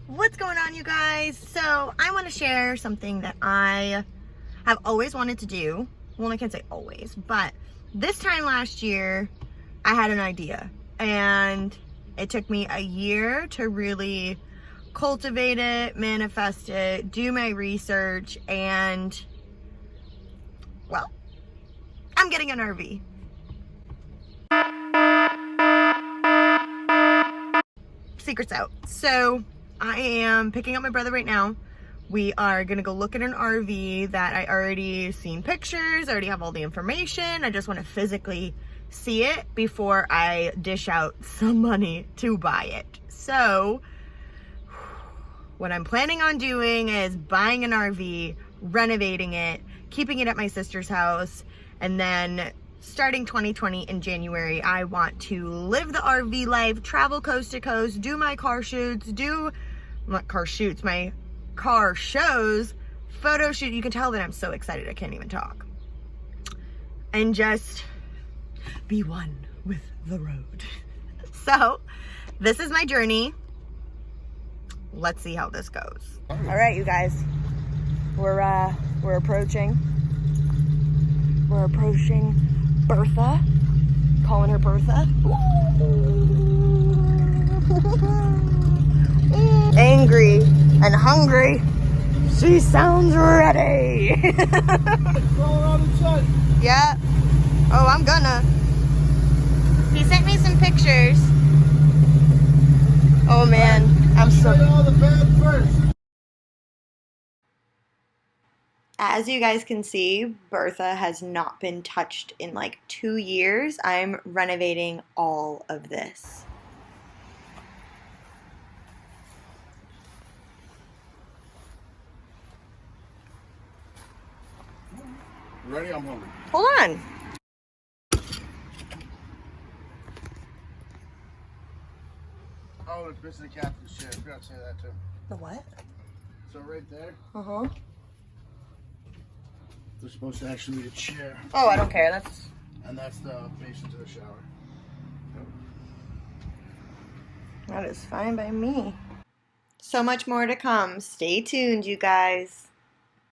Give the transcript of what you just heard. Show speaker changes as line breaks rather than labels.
What's going on, you guys? So I want to share something that I have always wanted to do. Well, I can't say always, but this time last year I had an idea and it took me a year to really cultivate it, manifest it, do my research, and well, I'm getting an RV. Secret's out. So I am picking up my brother right now. We are gonna go look at an RV that I already seen pictures, I already have all the information. I just want to physically see it before I dish out some money to buy it. So what I'm planning on doing is buying an RV, renovating it, keeping it at my sister's house, and then starting 2020 in January, I want to live the RV life, travel coast to coast, do my car shoots, my car shows, photo shoot. You can tell that I'm so excited I can't even talk. And just be one with the road. So this is my journey. Let's see how this goes. All right, you guys, we're approaching Bertha, calling her Bertha. Angry and hungry. She sounds ready. Yeah. Oh, I'm gonna. He sent me some pictures. Oh man, I'm so. As you guys can see, Bertha has not been touched in like 2 years. I'm renovating all of this.
Ready? I'm hungry.
Hold on.
Oh, it's missing the captain's chair. I forgot to say that too.
The what?
So right there,
Uh-huh.
there's supposed to actually be a chair.
Oh, I don't care.
And that's the basin to the shower.
That is fine by me. So much more to come. Stay tuned, you guys.